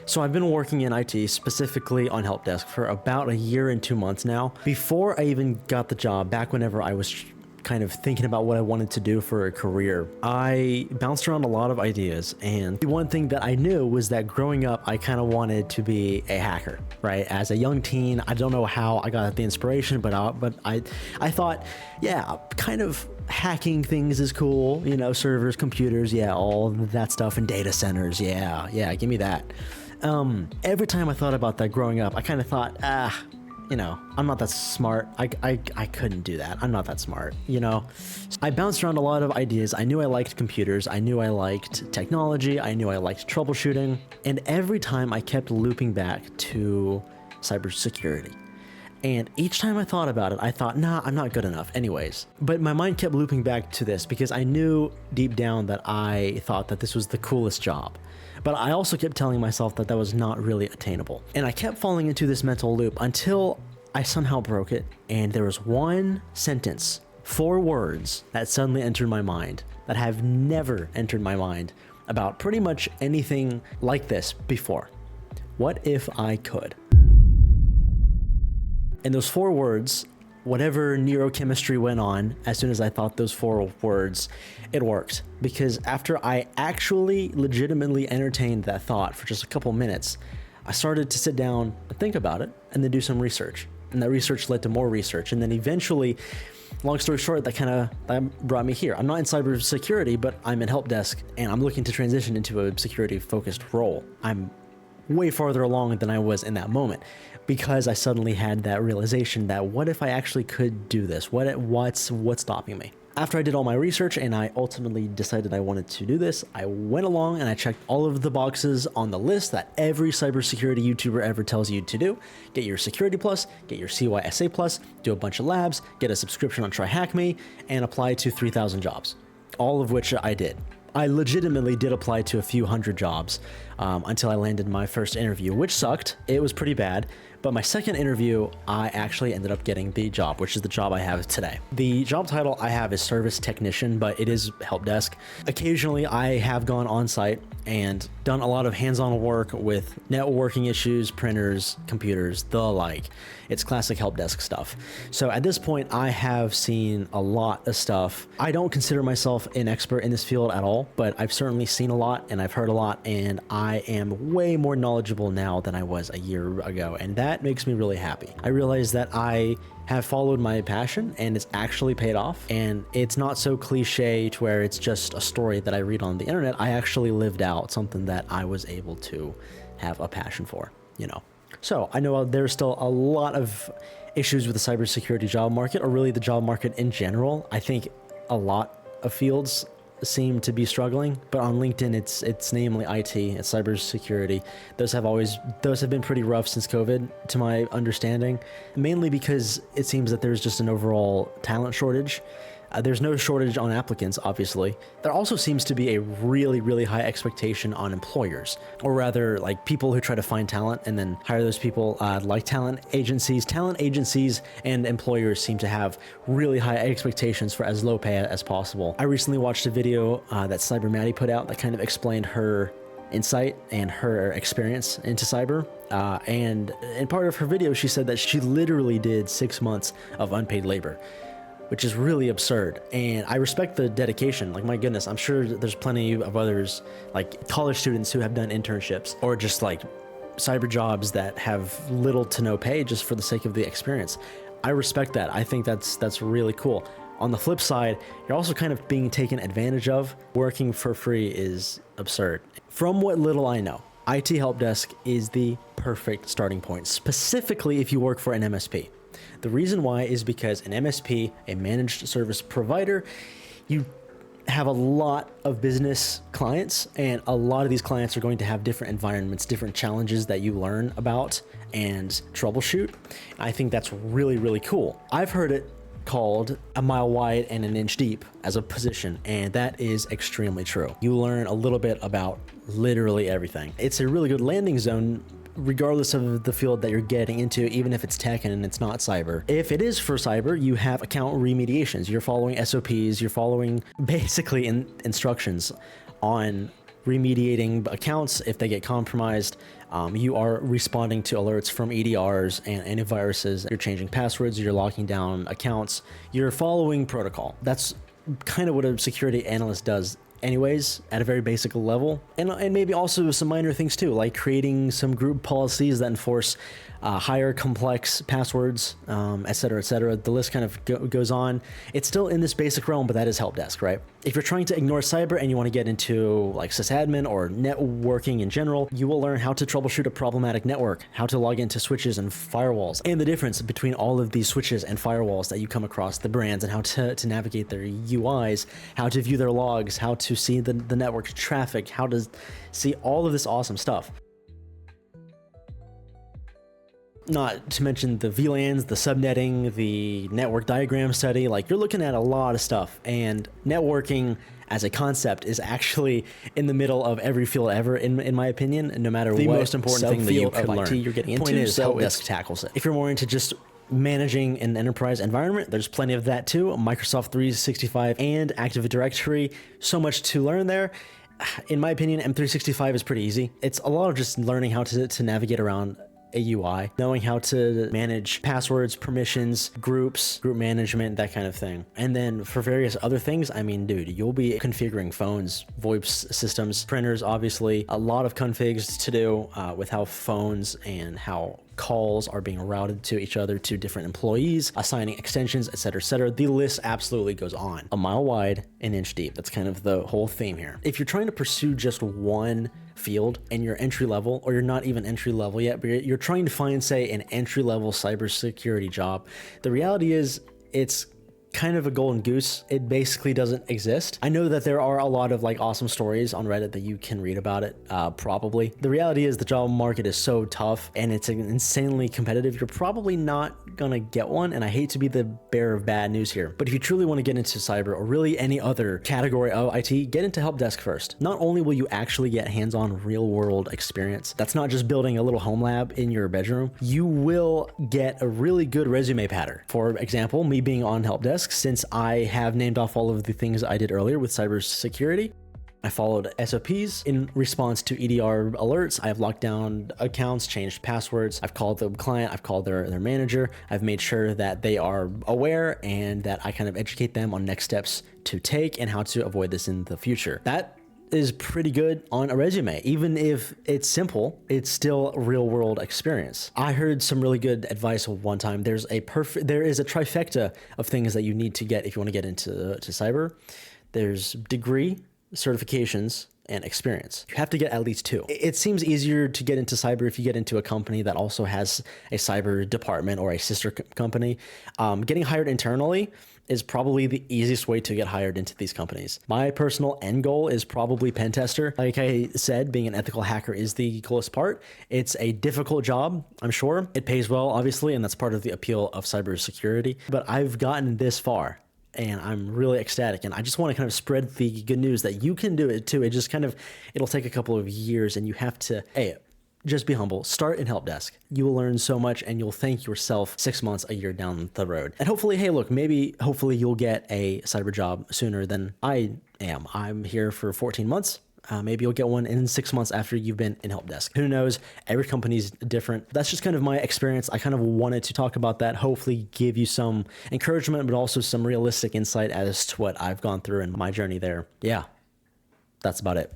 So I've been working in IT, specifically on Helpdesk, for about a year and 2 months now. Before I even got the job, back whenever I was kind of thinking about what I wanted to do for a career, I bounced around a lot of ideas, and the one thing that I knew was that growing up I kind of wanted to be a hacker, right? As a young teen, I don't know how I got the inspiration, but I thought, yeah, kind of hacking things is cool, you know, servers, computers, yeah, all that stuff, and data centers, yeah, give me that. Every time I thought about that growing up, I kind of thought, you know, I'm not that smart. I couldn't do that. I'm not that smart, you know? I bounced around a lot of ideas. I knew I liked computers. I knew I liked technology. I knew I liked troubleshooting. And every time I kept looping back to cybersecurity. And each time I thought about it, I thought, nah, I'm not good enough anyways. But my mind kept looping back to this because I knew deep down that I thought that this was the coolest job. But I also kept telling myself that that was not really attainable. And I kept falling into this mental loop until I somehow broke it. And there was one sentence, 4 words, that suddenly entered my mind that have never entered my mind about pretty much anything like this before. What if I could? And those 4 words, whatever neurochemistry went on, as soon as I thought those 4 words, it worked. Because after I actually legitimately entertained that thought for just a couple minutes, I started to sit down and think about it and then do some research. And that research led to more research. And then eventually, long story short, that brought me here. I'm not in cybersecurity, but I'm in Helpdesk, and I'm looking to transition into a security-focused role. I'm way farther along than I was in that moment, because I suddenly had that realization that what if I actually could do this? What's stopping me? After I did all my research and I ultimately decided I wanted to do this, I went along and I checked all of the boxes on the list that every cybersecurity YouTuber ever tells you to do. Get your Security Plus, get your CYSA Plus, do a bunch of labs, get a subscription on TryHackMe, and apply to 3,000 jobs. All of which I did. I legitimately did apply to a few hundred jobs until I landed my first interview, which sucked. It was pretty bad. But my second interview, I actually ended up getting the job, which is the job I have today. The job title I have is service technician, but it is Helpdesk. Occasionally, I have gone on site and done a lot of hands-on work with networking issues, printers, computers, the like. It's classic Helpdesk stuff. So at this point, I have seen a lot of stuff. I don't consider myself an expert in this field at all, but I've certainly seen a lot and I've heard a lot, and I am way more knowledgeable now than I was a year ago, and that makes me really happy. I realize that I have followed my passion and it's actually paid off, and it's not so cliche to where it's just a story that I read on the internet. I actually lived out something that I was able to have a passion for, you know. So I know there's still a lot of issues with the cybersecurity job market, or really the job market in general. I think a lot of fields seem to be struggling, but on LinkedIn, it's namely IT, it's cybersecurity. Those have been pretty rough since COVID, to my understanding, mainly because it seems that there's just an overall talent shortage. There's no shortage on applicants, obviously. There also seems to be a really, really high expectation on employers, or rather like people who try to find talent and then hire those people, like talent agencies. Talent agencies and employers seem to have really high expectations for as low pay as possible. I recently watched a video that Cyber Maddie put out that kind of explained her insight and her experience into cyber. And in part of her video, she said that she literally did 6 months of unpaid labor, which is really absurd. And I respect the dedication. Like, my goodness, I'm sure there's plenty of others, like college students who have done internships or just like cyber jobs that have little to no pay just for the sake of the experience. I respect that. I think that's really cool. On the flip side, you're also kind of being taken advantage of. Working for free is absurd. From what little I know, IT Helpdesk is the perfect starting point, specifically if you work for an MSP. The reason why is because an MSP, a managed service provider, you have a lot of business clients, and a lot of these clients are going to have different environments, different challenges that you learn about and troubleshoot. I think that's really, really cool. I've heard it called a mile wide and an inch deep as a position, and that is extremely true. You learn a little bit about literally everything. It's a really good landing zone regardless of the field that you're getting into, even if it's tech and it's not cyber. If it is for cyber, you have account remediations. You're following SOPs, you're following basically instructions on remediating accounts if they get compromised. You are responding to alerts from EDRs and antiviruses. You're changing passwords, you're locking down accounts, you're following protocol. That's kind of what a security analyst does anyways, at a very basic level. And maybe also some minor things too, like creating some group policies that enforce higher complex passwords, et cetera, et cetera. The list kind of goes on. It's still in this basic realm, but that is help desk, right? If you're trying to ignore cyber and you want to get into like sysadmin or networking in general, you will learn how to troubleshoot a problematic network, how to log into switches and firewalls, and the difference between all of these switches and firewalls that you come across, the brands, and how to navigate their UIs, how to view their logs, how to see the network traffic, how to see all of this awesome stuff. Not to mention the VLANs, the subnetting, the network diagram study. Like, you're looking at a lot of stuff, and networking as a concept is actually in the middle of every field ever, in my opinion, no matter what. The most important thing that you could learn. You're getting into, point is, Helpdesk tackles it. If you're more into just managing an enterprise environment, there's plenty of that too. Microsoft 365 and Active Directory, so much to learn there. In my opinion, M365 is pretty easy. It's a lot of just learning how to navigate around a UI, knowing how to manage passwords, permissions, groups, group management, that kind of thing. And then for various other things, I mean, dude, you'll be configuring phones, VoIP systems, printers, obviously, a lot of configs to do with how phones and how calls are being routed to each other, to different employees, assigning extensions, et cetera, et cetera. The list absolutely goes on. A mile wide, an inch deep. That's kind of the whole theme here. If you're trying to pursue just one field and you're entry level, or you're not even entry level yet, but you're trying to find, say, an entry level cybersecurity job, the reality is it's kind of a golden goose. It basically doesn't exist. I know that there are a lot of like awesome stories on Reddit that you can read about it, probably. The reality is the job market is so tough and it's insanely competitive. You're probably not gonna get one, and I hate to be the bearer of bad news here, but if you truly want to get into cyber or really any other category of IT, get into Helpdesk first. Not only will you actually get hands-on real-world experience, that's not just building a little home lab in your bedroom, you will get a really good resume pattern. For example, me being on Helpdesk, since I have named off all of the things I did earlier with cybersecurity, I followed SOPs in response to EDR alerts. I've locked down accounts, changed passwords. I've called the client, I've called their manager. I've made sure that they are aware and that I kind of educate them on next steps to take and how to avoid this in the future. That is pretty good on a resume. Even if it's simple, it's still real world experience. I heard some really good advice one time. There is a trifecta of things that you need to get if you want to get into cyber. There's degree, certifications, and experience. You have to get at least two. It seems easier to get into cyber if you get into a company that also has a cyber department or a sister company. Getting hired internally is probably the easiest way to get hired into these companies. My personal end goal is probably pen tester. Like I said, being an ethical hacker is the coolest part. It's a difficult job, I'm sure. It pays well, obviously, and that's part of the appeal of cybersecurity. But I've gotten this far, and I'm really ecstatic, and I just want to kind of spread the good news that you can do it too. It just kind of, it'll take a couple of years, and you have to, hey, just be humble. Start in Helpdesk. You will learn so much, and you'll thank yourself 6 months, a year down the road. And hopefully, hey, look, hopefully you'll get a cyber job sooner than I am. I'm here for 14 months. Maybe you'll get one in 6 months after you've been in Helpdesk. Who knows? Every company's different. That's just kind of my experience. I kind of wanted to talk about that, hopefully give you some encouragement, but also some realistic insight as to what I've gone through in my journey there. Yeah, that's about it.